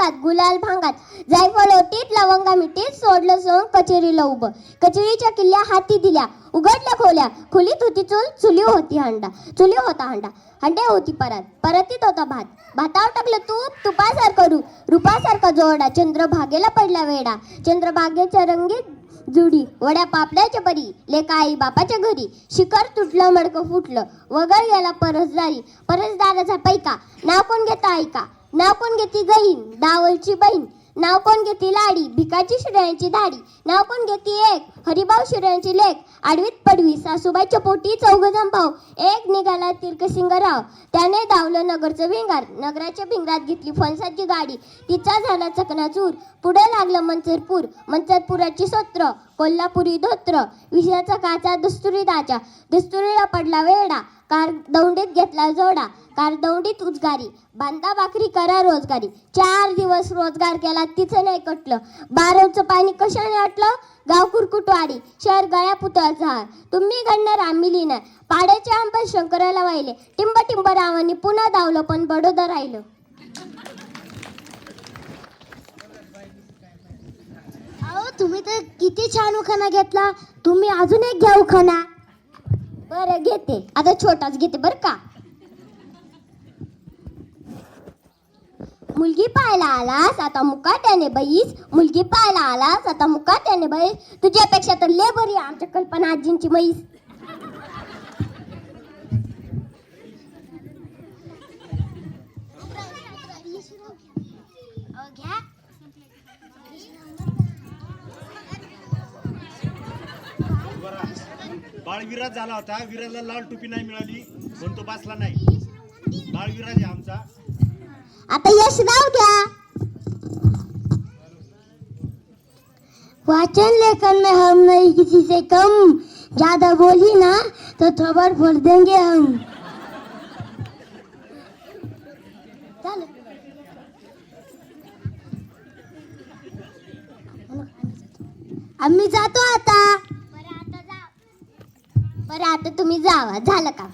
अंगात गुलाल भांगात जायफळ ओटीत लवंगा मिठीत सोडलं सोंग कचेरीला उभं. कचेरीच्या किल्ल्या हाती दिल्या उघडल्या खोल्या. खोलीत होती चूल चुली होती हंडा. चुली होता हंडा. हंडे होती परतीत होता भात. भातावर टाकलं तूप तुपासारखं रूपासारखा जोडा. चंद्रभागेला पडला वेडा. चंद्रभागेच्या रंगीत जुडी वड्या पापड्याच्या परी लेका आई बापाच्या घरी. शिखर तुटलं मडकं फुटलं वगळ गेला परसदारी. परसदाराचा पैका नाव कोण घेता ऐका. नाव कोण घेती गईन दावलची बहीण. नाव कोण घेती लाडी भिकाची शिर्यांची धाडी. नाव कोण घेती एक हरिभाऊ शिर्यांची लेक. आडवीत पडवी सासूबाईच्या पोटी चौघजण भाऊ. एक निघाला तिरकसिंगराव त्याने धावलं नगरचं भिंगार. नगराच्या भिंगारात घेतली फणसाची गाडी. तिचा झाला चकनाचूर. पुढे लागलं मंचरपूर. मंचरपुराची सत्र कोल्हापुरी धोत्र. विषयाचा काचा दस्तुरी दाचा. दस्तुरीला पडला वेडा. कार दौंडीत घेतला जोडा. कार दौंडीत उजगारी. बांधा भाकरी करा रोजगारी. 4 दिवस रोजगार केला तिचं नाही कटलं. बारवचं पाणी कशाने आटलं गाव कुरकुटवाडी. शहर गळ्या पुतळाचा हार. तुम्ही घडणार आम्ही लिहिणार. पाड्याचे आंबा शंकराला वाहिले. टिंब टिंब रावांनी पुन्हा धावलं पण बडोदा राहिलं. अहो तुम्ही तर किती छान उखाणा घेतला. तुम्ही अजून एक घ्या उखाणा. बरं घेते आता छोटाच घेते बरं का. मुलगी पाहायला आलास आता मुकाट्याने बैस. मुलगी पाहायला आलास आता मुकाट्याने बैस. तुझ्यापेक्षा तर लय बरी आमच्या कल्पना आजींची म्हैस. बाळविराज झाला होता. विराजला लाल टोपी नाही मिळाली म्हणून तो बसला नाही. बाळविराज आहे आमचा. आता यशराव घ्या. वाचन लेखन में हम नहीं किसी से कम. ज्यादा बोली ना तो थप्पड़ फोड़ देंगे हम. आम्ही जातो आता. बरं आता तुम्ही जावा झालं का.